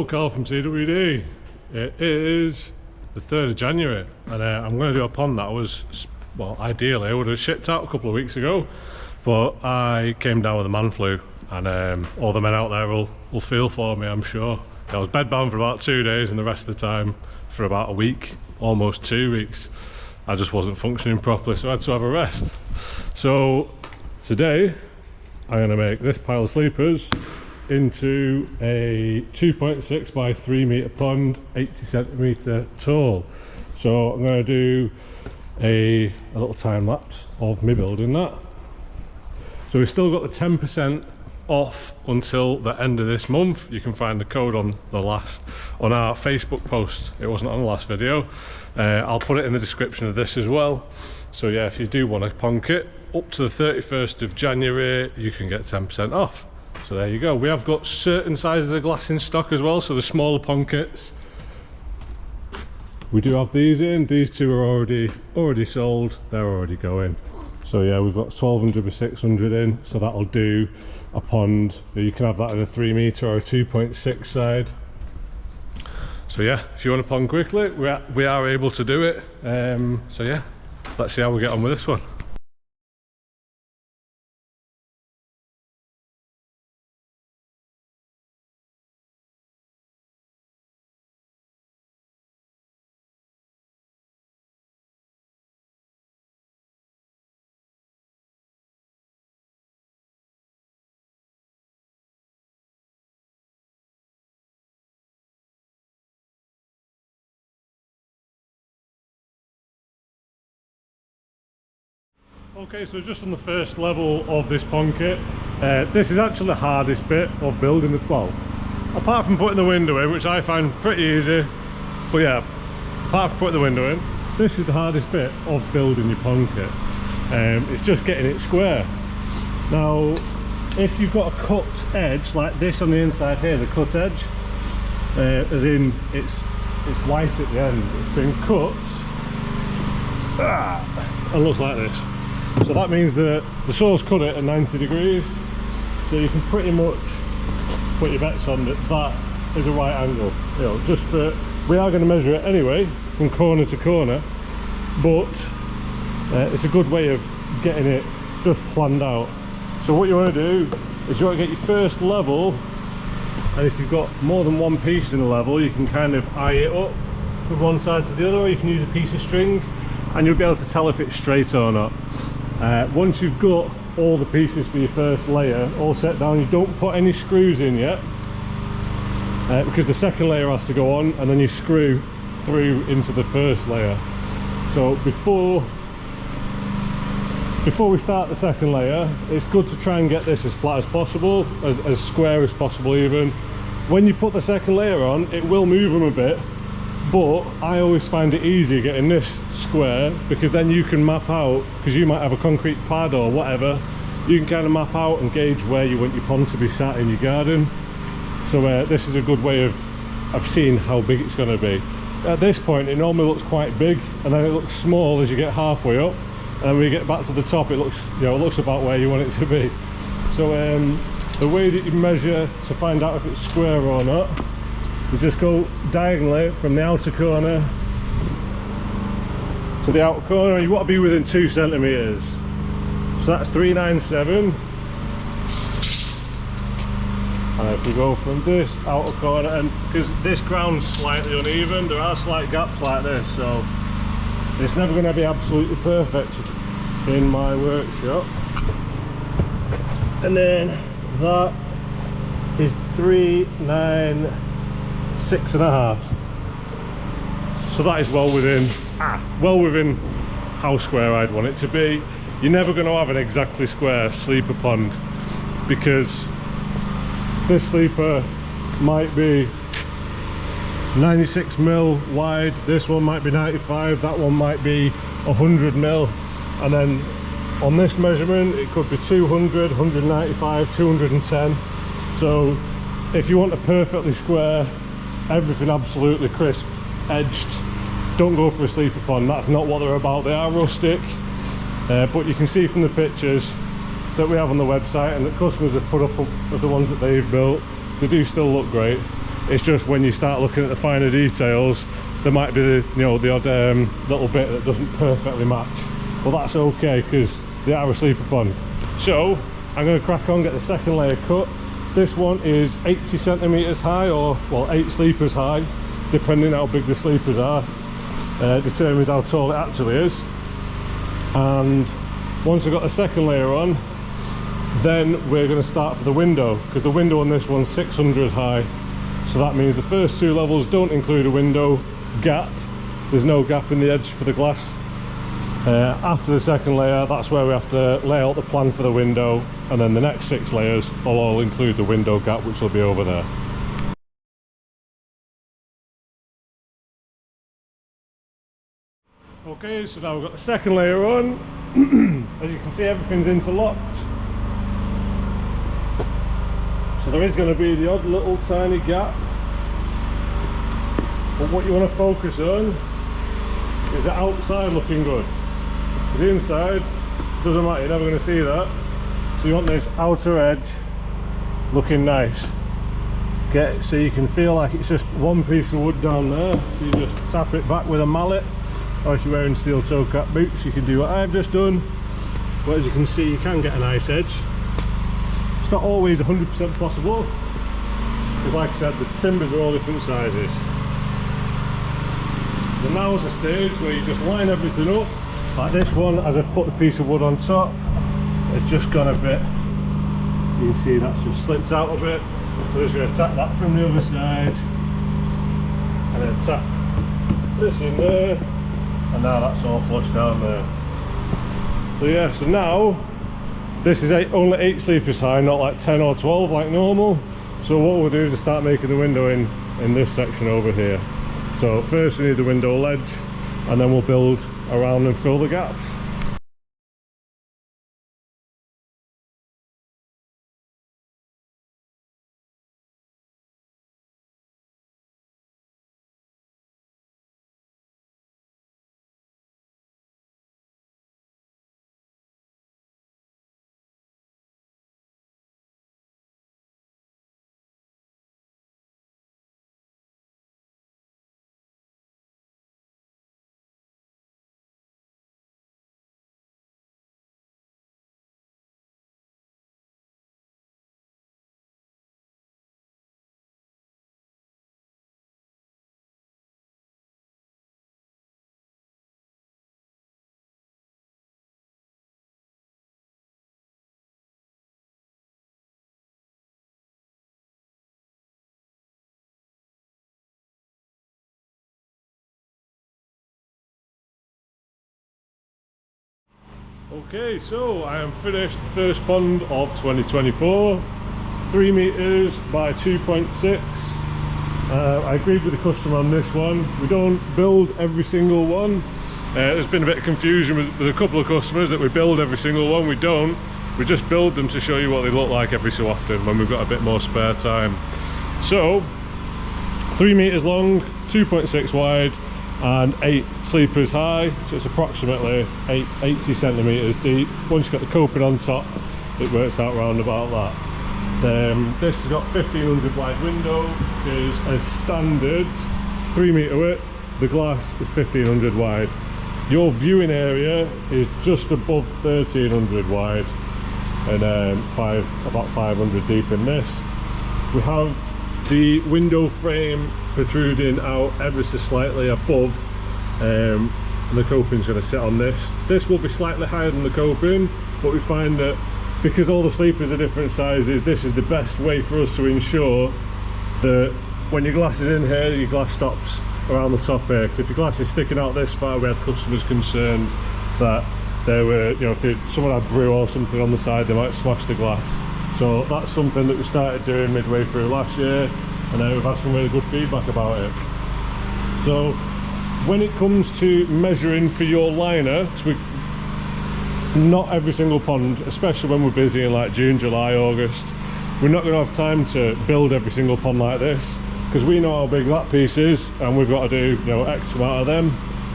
Carl from CWD. It is the 3rd of January and I'm going to do a pond that I was, well, ideally I would have shipped out a couple of weeks ago, but I came down with a man flu, and all the men out there will feel for me, I'm sure. I was bedbound for about 2 days, and the rest of the time for about a week, almost 2 weeks, I just wasn't functioning properly, so I had to have a rest. So today I'm going to make this pile of sleepers into a 2.6 by 3 meter pond, 80 centimeter tall. So I'm going to do a little time lapse of me building that. So we've still got the 10% off until the end of this month. You can find the code on our Facebook post. It wasn't on the last video. I'll put it in the description of this as well. So yeah, if you do want a pond kit up to the 31st of January, you can get 10% off. So there you go. We have got certain sizes of glass in stock as well, so the smaller pond kits, we do have these in. These two are already sold, they're already going. So yeah, we've got 1200 by 600 in, so that'll do a pond. You can have that in a 3 meter or a 2.6 side. So yeah, if you want a pond quickly, we are able to do it. So yeah, let's see how we get on with this one. Okay, so just on the first level of this pond kit, this is actually the hardest bit of building the, well, apart from putting the window in, which I find pretty easy, but yeah, apart from putting the window in, this is the hardest bit of building your pond kit. It's just getting it square. Now, if you've got a cut edge like this on the inside here, the cut edge, as in it's white at the end, it's been cut, and looks like this. So that means that the saw's cut it at 90 degrees, so you can pretty much put your bets on that that is a right angle. You know, just for, we are going to measure it anyway from corner to corner, but it's a good way of getting it just planned out. So what you want to do is you want to get your first level, and if you've got more than one piece in a level, you can kind of eye it up from one side to the other, or you can use a piece of string and you'll be able to tell if it's straight or not. Once you've got all the pieces for your first layer all set down, you don't put any screws in yet, because the second layer has to go on and then you screw through into the first layer. So before we start the second layer, it's good to try and get this as flat as possible, as square as possible even. When you put the second layer on, it will move them a bit, but I always find it easier getting this square, because then you can map out, because you might have a concrete pad or whatever, you can kind of map out and gauge where you want your pond to be sat in your garden. So this is a good way of seeing how big it's going to be. At this point it normally looks quite big, and then it looks small as you get halfway up, and then when you get back to the top it looks, you know, it looks about where you want it to be. So the way that you measure to find out if it's square or not, you just go diagonally from the outer corner to the outer corner. You want to be within 2 centimeters. So that's 397. And if we go from this outer corner, and because this ground's slightly uneven, there are slight gaps like this, so it's never going to be absolutely perfect in my workshop. And then that is 396.5. So that is well within how square I'd want it to be. You're never going to have an exactly square sleeper pond, because this sleeper might be 96 mil wide, this one might be 95, that one might be 100 mil, and then on this measurement it could be 200, 195, 210. So if you want a perfectly square, everything absolutely crisp edged, don't go for a sleeper pond. That's not what they're about. They are rustic, but you can see from the pictures that we have on the website and that customers have put up of the ones that they've built, they do still look great. It's just when you start looking at the finer details, there might be the, you know, the odd little bit that doesn't perfectly match. But that's okay, because they are a sleeper pond. So I'm going to crack on, get the second layer cut. This one is 80 centimeters high, or well, 8 sleepers high, depending how big the sleepers are. Determines how tall it actually is. And once I've got the second layer on, then we're going to start for the window, because the window on this one's 600 high. So that means the first 2 levels don't include a window gap. There's no gap in the edge for the glass. After the second layer, that's where we have to lay out the plan for the window, and then the next 6 layers will all include the window gap, which will be over there. Okay, so now we've got the second layer on. As you can see, everything's interlocked. So there is going to be the odd little tiny gap, but what you want to focus on is the outside looking good. The inside doesn't matter, you're never going to see that. So you want this outer edge looking nice. Get it so you can feel like it's just one piece of wood down there. So you just tap it back with a mallet, or if you're wearing steel toe cap boots, you can do what I've just done. But as you can see, you can get a nice edge. It's not always 100% possible, because like I said, the timbers are all different sizes. So now's the stage where you just line everything up. Like this one, as I've put the piece of wood on top, it's just gone a bit, you can see that's just slipped out a bit. So just going to tap that from the other side, and then tap this in there, and now that's all flushed down there. So yeah, so now this is only 8 sleepers high, not like 10 or 12 like normal. So what we'll do is start making the window in this section over here. So first we need the window ledge, and then we'll build around and fill the gaps. Okay, so I am finished the first pond of 2024, 3 meters by 2.6. I agreed with the customer on this one. We don't build every single one. There's been a bit of confusion with a couple of customers that we build every single one. We don't. We just build them to show you what they look like every so often when we've got a bit more spare time. So 3 meters long, 2.6 wide, and 8 sleepers high, so it's approximately 80 centimeters deep. Once you've got the coping on top, it works out round about that. This has got 1500 wide window, is a standard 3 meter width. The glass is 1500 wide. Your viewing area is just above 1300 wide, and about 500 deep in this. We have the window frame protruding out ever so slightly above, and the coping's going to sit on this. This will be slightly higher than the coping, but we find that because all the sleepers are different sizes, this is the best way for us to ensure that when your glass is in here, your glass stops around the top here. Because if your glass is sticking out this far, we had customers concerned that they were, you know, if someone had brew or something on the side, they might smash the glass. So that's something that we started doing midway through last year, and we've had some really good feedback about it. So when it comes to measuring for your liner, not every single pond, especially when we're busy in like June, July, August, we're not going to have time to build every single pond like this, because we know how big that piece is and we've got to do, you know, X amount of them.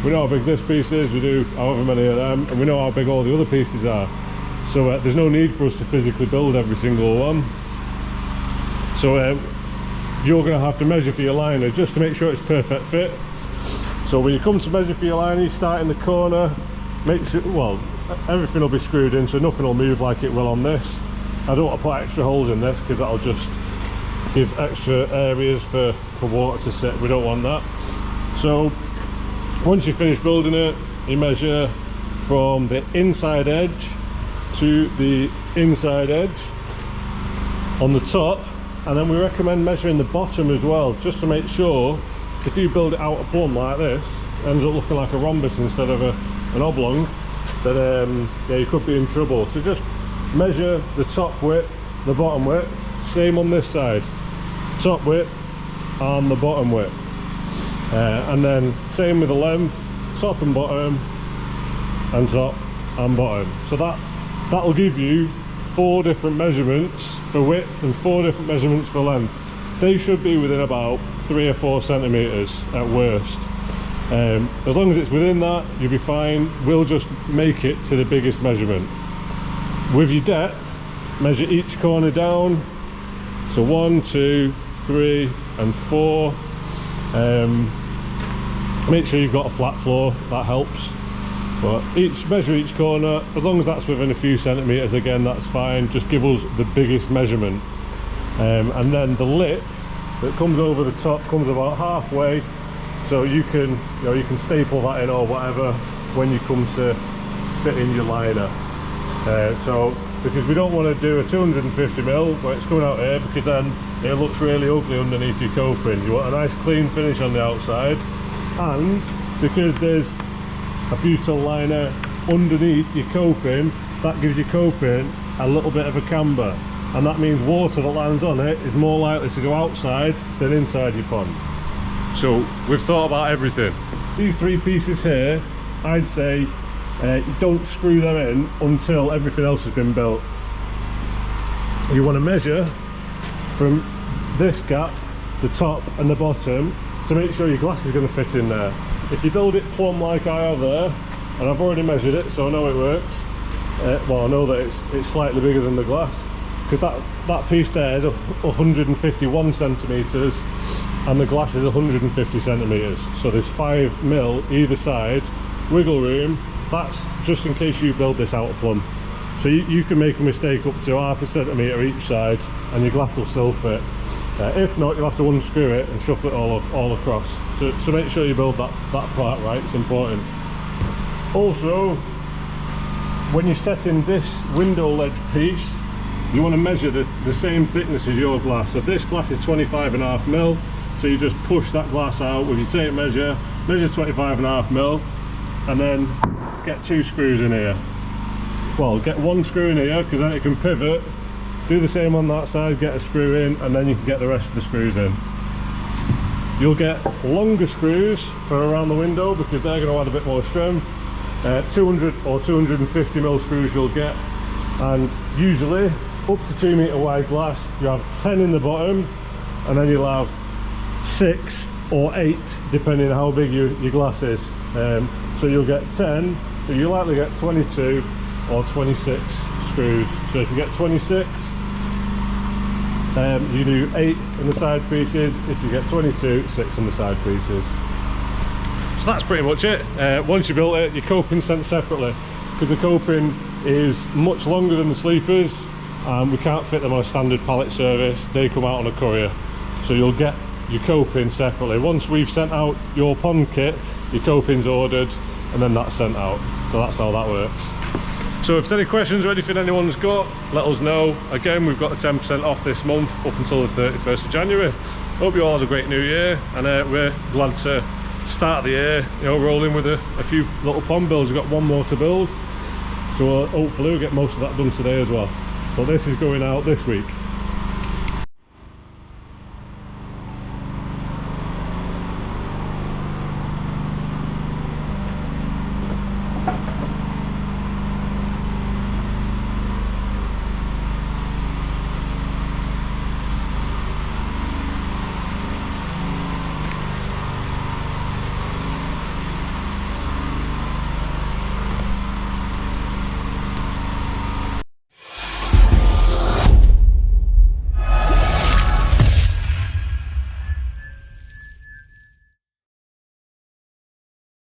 We know how big this piece is, we do however many of them, and we know how big all the other pieces are. So there's no need for us to physically build every single one. So you're going to have to measure for your liner just to make sure it's perfect fit. So when you come to measure for your liner, you start in the corner, make sure, well, everything will be screwed in so nothing will move like it will on this. I don't want to put extra holes in this because that'll just give extra areas for water to sit. We don't want that. So once you finish building it, you measure from the inside edge to the inside edge on the top, and then we recommend measuring the bottom as well, just to make sure if you build it out a plumb like this, it ends up looking like a rhombus instead of an oblong, then yeah, you could be in trouble. So just measure the top width, the bottom width, same on this side, top width and the bottom width, and then same with the length, top and bottom, and top and bottom. So that'll give you 4 different measurements for width and 4 different measurements for length. They should be within about 3 or 4 centimeters at worst. As long as it's within that, you'll be fine. We'll just make it to the biggest measurement. With your depth, measure each corner down, so 1, 2, 3 and 4. Make sure you've got a flat floor, that helps. But measure each corner, as long as that's within a few centimeters, again, that's fine. Just give us the biggest measurement. And then the lip that comes over the top comes about halfway, so you can staple that in or whatever when you come to fit in your liner. So because we don't want to do a 250mm where it's coming out here, because then it looks really ugly underneath your coping. You want a nice clean finish on the outside, and because there's a butyl liner underneath your coping, that gives your coping a little bit of a camber, and that means water that lands on it is more likely to go outside than inside your pond. So we've thought about everything. These 3 pieces here, I'd say don't screw them in until everything else has been built. You want to measure from this gap, the top and the bottom, to make sure your glass is going to fit in there. If you build it plumb like I have there, and I've already measured it so I know it works, well, I know that it's slightly bigger than the glass, because that piece there is 151 centimeters and the glass is 150 centimeters, so there's 5mm either side wiggle room. That's just in case you build this out plumb, so you can make a mistake up to ½ centimeter each side and your glass will still fit. If not, you'll have to unscrew it and shuffle it all across. So make sure you build that part right, it's important. Also, when you're setting this window ledge piece, you want to measure the same thickness as your glass. So this glass is 25.5mm, so you just push that glass out with your tape measure 25.5mm, and then get 2 screws in here. Well, get 1 screw in here because then it can pivot. Do the same on that side, get a screw in, and then you can get the rest of the screws in. You'll get longer screws for around the window because they're going to add a bit more strength. 200 or 250mm screws you'll get, and usually up to 2 meter wide glass you have 10 in the bottom, and then you'll have 6 or 8 depending on how big your glass is. So you'll get 10, but you'll likely get 22 or 26 screws. So if you get 26, you do 8 in the side pieces. If you get 22, 6 in the side pieces. So that's pretty much it. Once you built it, your coping's sent separately because the coping is much longer than the sleepers, and we can't fit them on a standard pallet service. They come out on a courier, so you'll get your coping separately. Once we've sent out your pond kit, your coping's ordered and then that's sent out. So that's how that works. So if there's any questions or anything anyone's got, let us know. Again, we've got a 10% off this month up until the 31st of January. Hope you all had a great new year, and we're glad to start the year, rolling with a few little pond builds. We've got 1 more to build, so hopefully we'll get most of that done today as well. But this is going out this week.